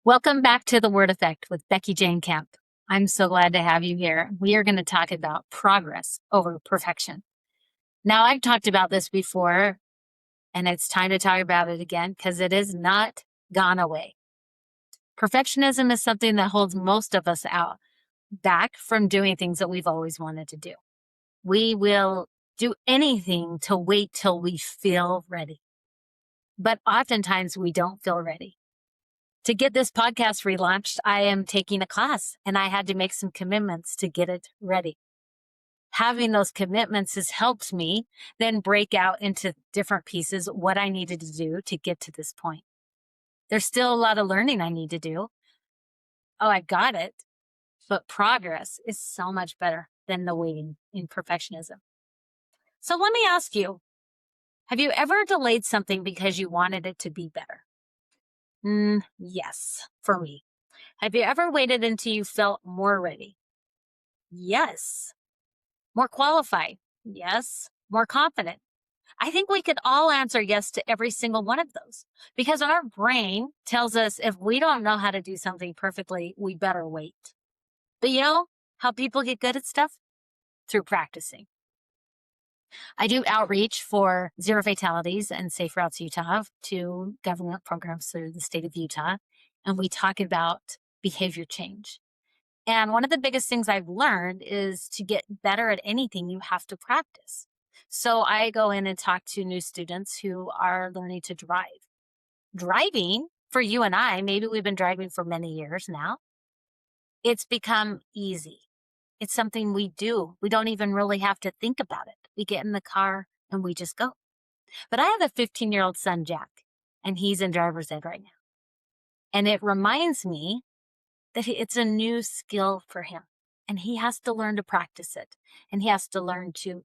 Welcome back to the Word Effect with Becky Jane Kemp. I'm so glad to have you here. We are going to talk about progress over perfection. Now, I've talked about this before, and it's time to talk about it again because it is not gone away. Perfectionism is something that holds most of us out back from doing things that we've always wanted to do. We will do anything to wait till we feel ready, but oftentimes we don't feel ready. To get this podcast relaunched, I am taking a class and I had to make some commitments to get it ready. Having those commitments has helped me then break out into different pieces what I needed to do to get to this point. There's still a lot of learning I need to do. Oh, I got it. But progress is so much better than the waiting in perfectionism. So let me ask you, have you ever delayed something because you wanted it to be better? Yes, for me. Have you ever waited until you felt more ready? Yes. More qualified? Yes. More confident? I think we could all answer yes to every single one of those because our brain tells us if we don't know how to do something perfectly, we better wait. But you know how people get good at stuff? Through practicing. I do outreach for Zero Fatalities and Safe Routes Utah to government programs through the state of Utah. And we talk about behavior change. And one of the biggest things I've learned is to get better at anything, you have to practice. So I go in and talk to new students who are learning to drive. Driving for you and I, maybe we've been driving for many years now. It's become easy. It's something we do. We don't even really have to think about it. We get in the car and we just go. But I have a 15-year-old son, Jack, and he's in driver's ed right now. And it reminds me that it's a new skill for him and he has to learn to practice it. And he has to learn to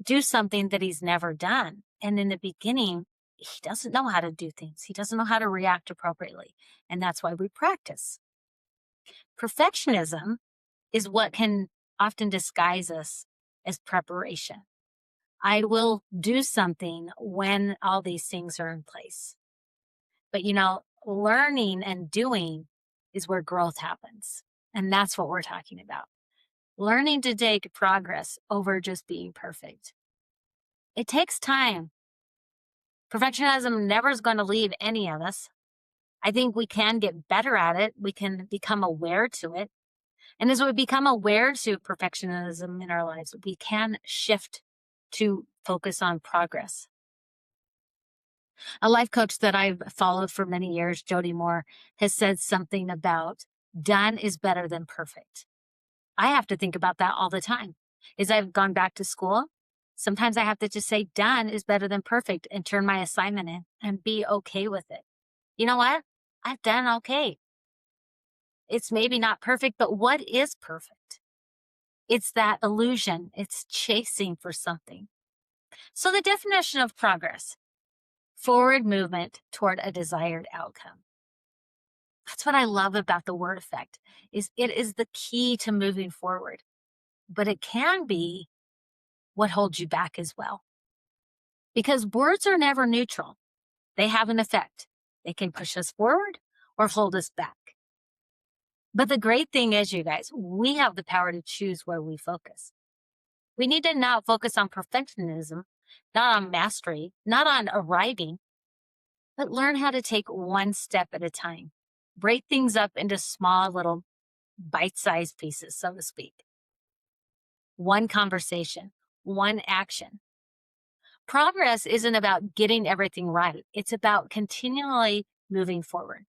do something that he's never done. And in the beginning, he doesn't know how to do things. He doesn't know how to react appropriately. And that's why we practice. Perfectionism is what can often disguise us as preparation. I will do something when all these things are in place. But learning and doing is where growth happens. And that's what we're talking about. Learning to take progress over just being perfect. It takes time. Perfectionism never is going to leave any of us. I think we can get better at it. We can become aware to it. And as we become aware to perfectionism in our lives, we can shift to focus on progress. A life coach that I've followed for many years, Jody Moore, has said something about done is better than perfect. I have to think about that all the time. As I've gone back to school, sometimes I have to just say done is better than perfect and turn my assignment in and be okay with it. You know what? I've done okay. It's maybe not perfect, but what is perfect? It's that illusion. It's chasing for something. So the definition of progress, forward movement toward a desired outcome. That's what I love about the word effect, is it is the key to moving forward, but it can be what holds you back as well. Because words are never neutral. They have an effect. They can push us forward or hold us back. But the great thing is, you guys, we have the power to choose where we focus. We need to not focus on perfectionism, not on mastery, not on arriving, but learn how to take one step at a time. Break things up into small little bite-sized pieces, so to speak. One conversation, one action. Progress isn't about getting everything right. It's about continually moving forward.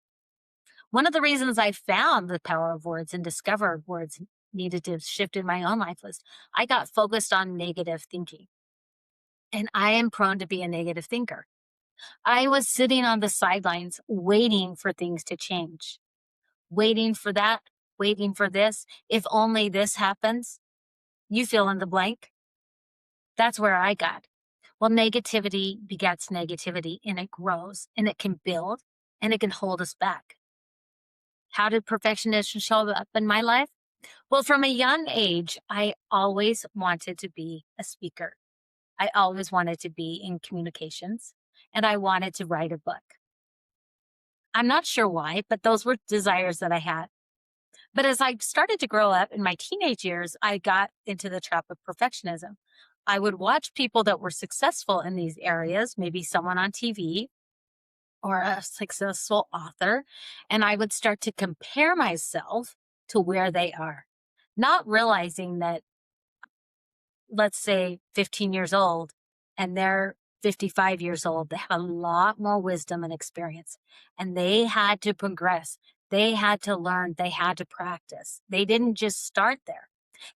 One of the reasons I found the power of words and discovered words needed to shift in my own life was I got focused on negative thinking. And I am prone to be a negative thinker. I was sitting on the sidelines waiting for things to change, waiting for that, waiting for this. If only this happens, you fill in the blank. That's where I got. Well, negativity begets negativity and it grows and it can build and it can hold us back. How did perfectionism show up in my life? Well, from a young age, I always wanted to be a speaker. I always wanted to be in communications and I wanted to write a book. I'm not sure why, but those were desires that I had. But as I started to grow up in my teenage years, I got into the trap of perfectionism. I would watch people that were successful in these areas, maybe someone on TV or a successful author, and I would start to compare myself to where they are, not realizing that, let's say, 15 years old and they're 55 years old, they have a lot more wisdom and experience, and they had to progress. They had to learn, they had to practice. They didn't just start there.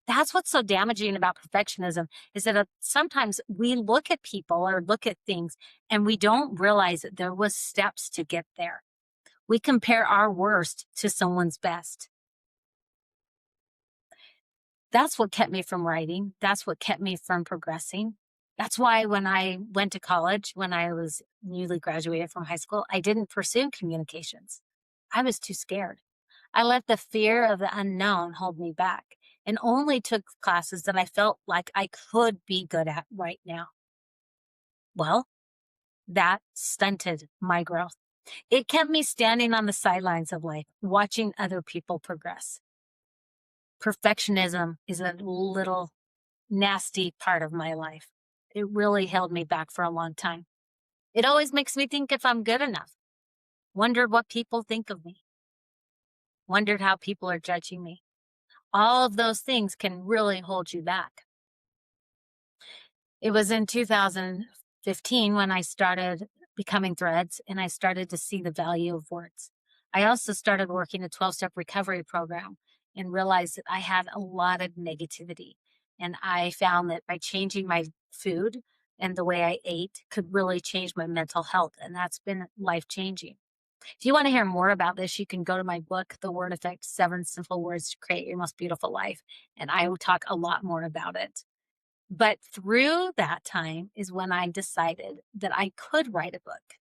That's what's so damaging about perfectionism is that sometimes we look at people or look at things and we don't realize that there was steps to get there. We compare our worst to someone's best. That's what kept me from writing. That's what kept me from progressing. That's why when I went to college, when I was newly graduated from high school, I didn't pursue communications. I was too scared. I let the fear of the unknown hold me back and only took classes that I felt like I could be good at right now. Well, that stunted my growth. It kept me standing on the sidelines of life, watching other people progress. Perfectionism is a little nasty part of my life. It really held me back for a long time. It always makes me think if I'm good enough, wondered what people think of me, wondered how people are judging me. All of those things can really hold you back. It was in 2015 when I started becoming Threads and I started to see the value of words. I also started working a 12-step recovery program and realized that I had a lot of negativity. And I found that by changing my food and the way I ate could really change my mental health. And that's been life changing. If you want to hear more about this, you can go to my book, The Word Effect 7 Simple Words to Create Your Most Beautiful Life. And I will talk a lot more about it. But through that time is when I decided that I could write a book.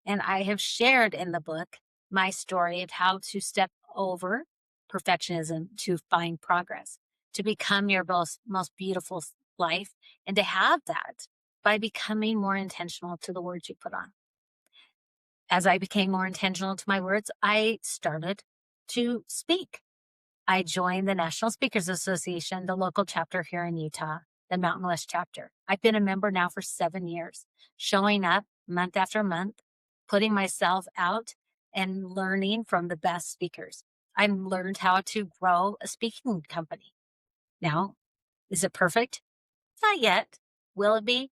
And I have shared in the book my story of how to step over perfectionism to find progress, to become your most beautiful life, and to have that by becoming more intentional to the words you put on. As I became more intentional to my words, I started to speak. I joined the National Speakers Association, the local chapter here in Utah, the Mountain West chapter. I've been a member now for 7 years, showing up month after month, putting myself out and learning from the best speakers. I've learned how to grow a speaking company. Now, is it perfect? Not yet. Will it be?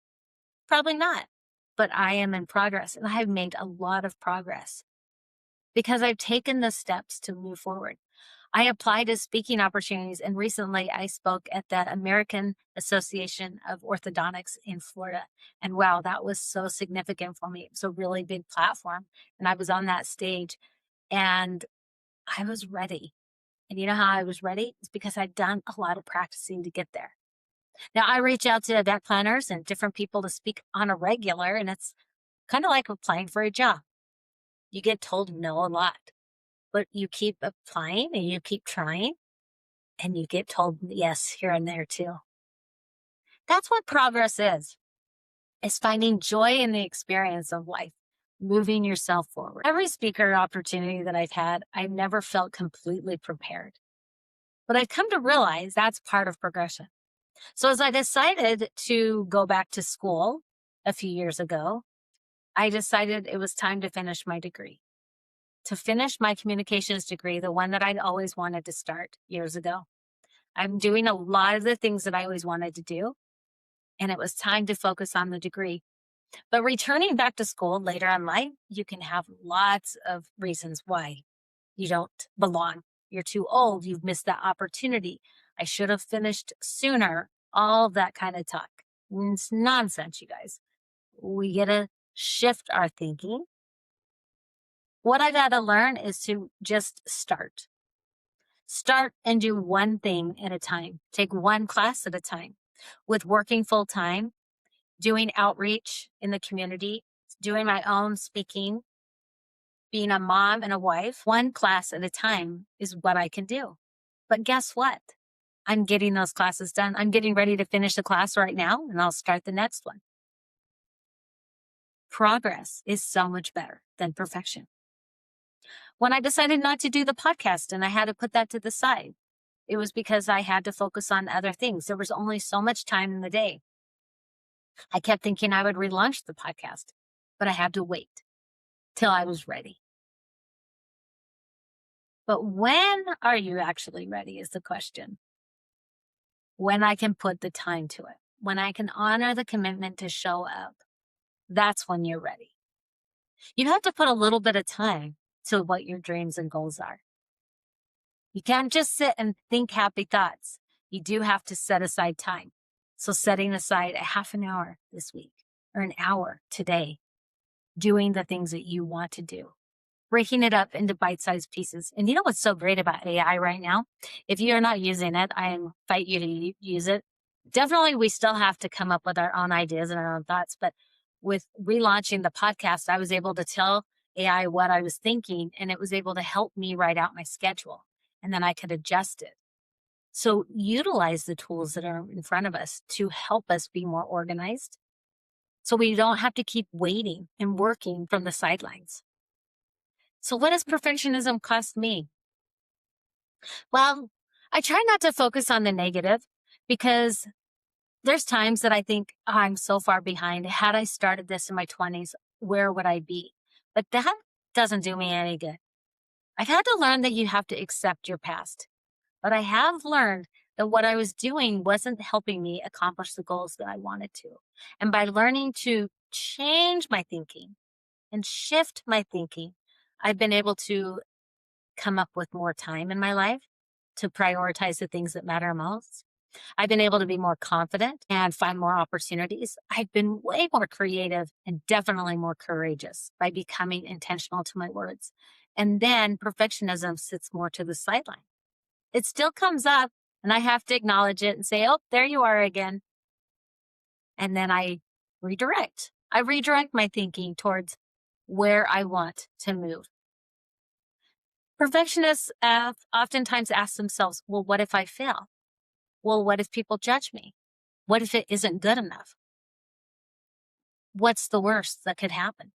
Probably not. But I am in progress and I have made a lot of progress because I've taken the steps to move forward. I applied to speaking opportunities, and recently I spoke at the American Association of Orthodontics in Florida. And wow, that was so significant for me. It was a really big platform. And I was on that stage and I was ready. And you know how I was ready? It's because I'd done a lot of practicing to get there. Now I reach out to event planners and different people to speak on a regular, and it's kind of like applying for a job. You get told no a lot, but you keep applying and you keep trying and you get told yes here and there too. That's what progress is finding joy in the experience of life, moving yourself forward. Every speaker opportunity that I've had, I've never felt completely prepared. But I've come to realize that's part of progression. So as I decided to go back to school a few years ago, I decided it was time to finish my degree, to finish my communications degree, the one that I'd always wanted to start years ago. I'm doing a lot of the things that I always wanted to do, and it was time to focus on the degree. But returning back to school later in life, you can have lots of reasons why you don't belong. You're too old. You've missed that opportunity. I should have finished sooner. All of that kind of talk. It's nonsense, you guys. We get to shift our thinking. What I've had to learn is to just start. Start and do one thing at a time. Take one class at a time. With working full time, doing outreach in the community, doing my own speaking, being a mom and a wife, one class at a time is what I can do. But guess what? I'm getting those classes done. I'm getting ready to finish the class right now, and I'll start the next one. Progress is so much better than perfection. When I decided not to do the podcast and I had to put that to the side, it was because I had to focus on other things. There was only so much time in the day. I kept thinking I would relaunch the podcast, but I had to wait till I was ready. But when are you actually ready is the question. When I can put the time to it, when I can honor the commitment to show up, that's when you're ready. You have to put a little bit of time to what your dreams and goals are. You can't just sit and think happy thoughts. You do have to set aside time. So setting aside a half an hour this week or an hour today, doing the things that you want to do, breaking it up into bite-sized pieces. And you know what's so great about AI right now? If you're not using it, I invite you to use it. Definitely, we still have to come up with our own ideas and our own thoughts. But with relaunching the podcast, I was able to tell AI what I was thinking, and it was able to help me write out my schedule. And then I could adjust it. So utilize the tools that are in front of us to help us be more organized so we don't have to keep waiting and working from the sidelines. So what does perfectionism cost me? Well, I try not to focus on the negative because there's times that I think, "Oh, I'm so far behind. Had I started this in my 20s, where would I be?" But that doesn't do me any good. I've had to learn that you have to accept your past, but I have learned that what I was doing wasn't helping me accomplish the goals that I wanted to. And by learning to change my thinking and shift my thinking, I've been able to come up with more time in my life to prioritize the things that matter most. I've been able to be more confident and find more opportunities. I've been way more creative and definitely more courageous by becoming intentional to my words. And then perfectionism sits more to the sideline. It still comes up and I have to acknowledge it and say, "Oh, there you are again." And then I redirect. I redirect my thinking towards where I want to move. Perfectionists oftentimes ask themselves, well, what if I fail? Well, what if people judge me? What if it isn't good enough? What's the worst that could happen?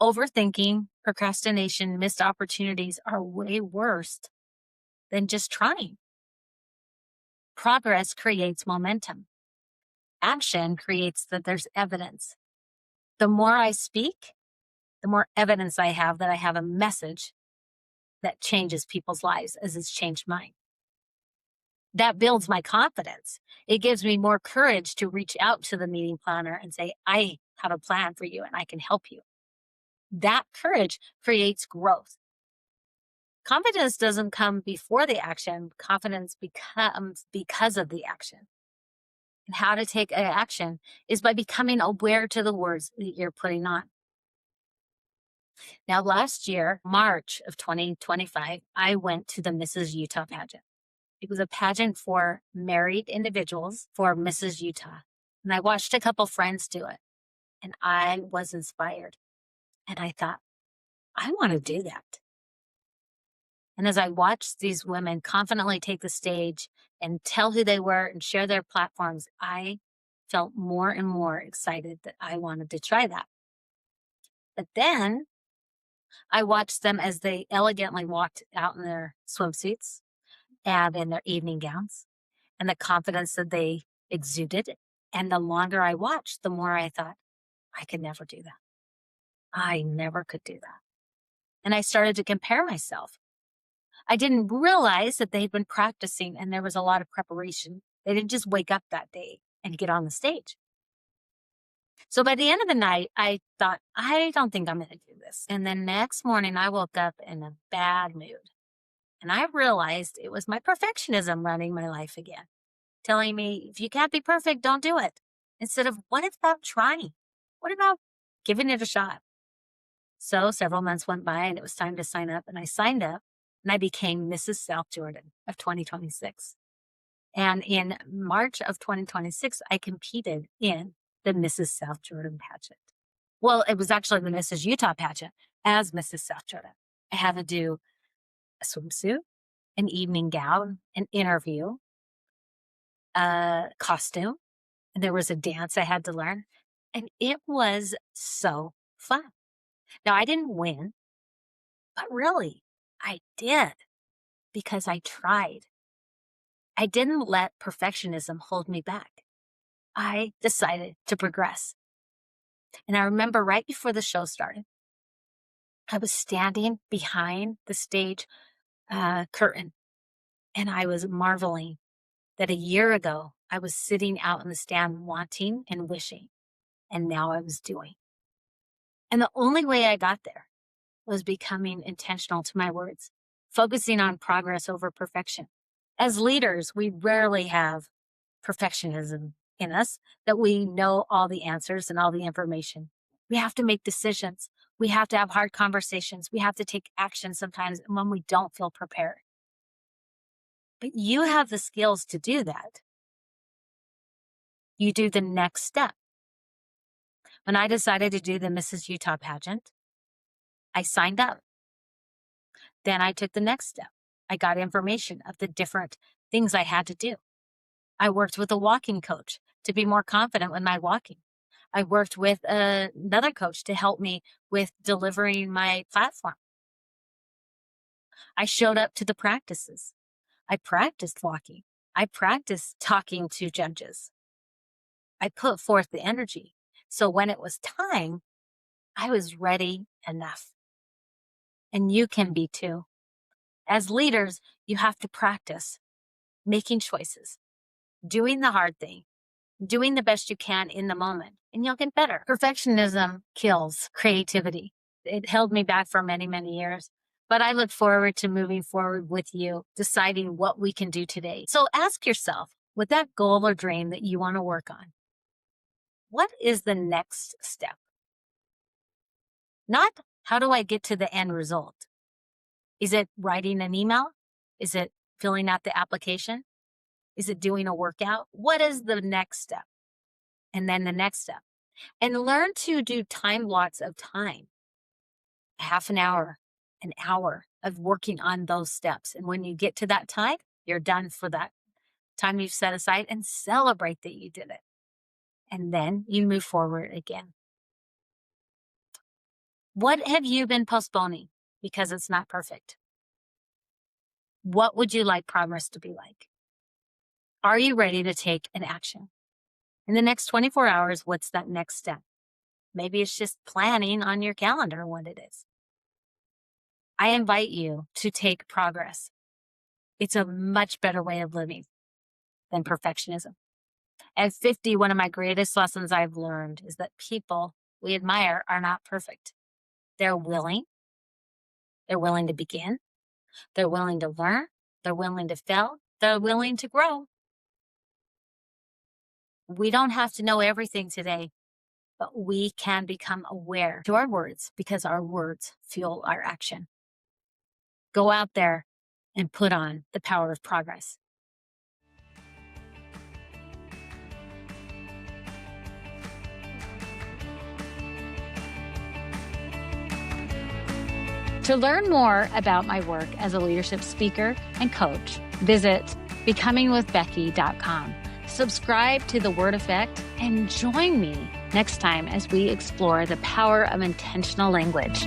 Overthinking, procrastination, missed opportunities are way worse than just trying. Progress creates momentum. Action creates that there's evidence. The more I speak, the more evidence I have that I have a message that changes people's lives as it's changed mine. That builds my confidence. It gives me more courage to reach out to the meeting planner and say, "I have a plan for you and I can help you." That courage creates growth. Confidence doesn't come before the action. Confidence becomes because of the action. And how to take action is by becoming aware to the words that you're putting on. Now, last year, March of 2025, I went to the Mrs. Utah pageant. It was a pageant for married individuals for Mrs. Utah. And I watched a couple friends do it and I was inspired. And I thought, I want to do that. And as I watched these women confidently take the stage and tell who they were and share their platforms, I felt more and more excited that I wanted to try that. But then I watched them as they elegantly walked out in their swimsuits and in their evening gowns and the confidence that they exuded. And the longer I watched, the more I thought, I could never do that. I never could do that. And I started to compare myself. I didn't realize that they'd been practicing and there was a lot of preparation. They didn't just wake up that day and get on the stage. So by the end of the night, I thought, I don't think I'm going to do this. And then next morning, I woke up in a bad mood. And I realized it was my perfectionism running my life again, telling me, if you can't be perfect, don't do it. Instead of, what about trying? What about giving it a shot? So several months went by and it was time to sign up. And I signed up and I became Mrs. South Jordan of 2026. And in March of 2026, I competed in the Mrs. South Jordan pageant. Well, it was actually the Mrs. Utah pageant as Mrs. South Jordan. I had to do a swimsuit, an evening gown, an interview, a costume, and there was a dance I had to learn. And it was so fun. Now, I didn't win. But really, I did because I tried. I didn't let perfectionism hold me back. I decided to progress. And I remember right before the show started, I was standing behind the stage curtain and I was marveling that a year ago I was sitting out in the stand wanting and wishing, and now I was doing. And the only way I got there was becoming intentional to my words, focusing on progress over perfection. As leaders, we rarely have perfectionism in us, that we know all the answers and all the information. We have to make decisions. We have to have hard conversations. We have to take action sometimes when we don't feel prepared. But you have the skills to do that. You do the next step. When I decided to do the Mrs. Utah pageant, I signed up. Then I took the next step. I got information of the different things I had to do. I worked with a walking coach to be more confident with my walking. I worked with another coach to help me with delivering my platform. I showed up to the practices. I practiced walking. I practiced talking to judges. I put forth the energy. So when it was time, I was ready enough. And you can be too. As leaders, you have to practice making choices, doing the hard thing, doing the best you can in the moment, and you'll get better. Perfectionism kills creativity. It held me back for many, many years, but I look forward to moving forward with you, deciding what we can do today. So ask yourself, with that goal or dream that you want to work on, what is the next step? Not how do I get to the end result? Is it writing an email? Is it filling out the application? Is it doing a workout? What is the next step? And then the next step. And learn to do time blocks of time, half an hour of working on those steps. And when you get to that time, you're done for that time you've set aside, and celebrate that you did it. And then you move forward again. What have you been postponing because it's not perfect? What would you like progress to be like? Are you ready to take an action? In the next 24 hours, what's that next step? Maybe it's just planning on your calendar what it is. I invite you to take progress. It's a much better way of living than perfectionism. At 50, one of my greatest lessons I've learned is that people we admire are not perfect. They're willing to begin, they're willing to learn, they're willing to fail, they're willing to grow. We don't have to know everything today, but we can become aware to our words because our words fuel our action. Go out there and put on the power of progress. To learn more about my work as a leadership speaker and coach, visit becomingwithbecky.com. Subscribe to The Word Effect and join me next time as we explore the power of intentional language.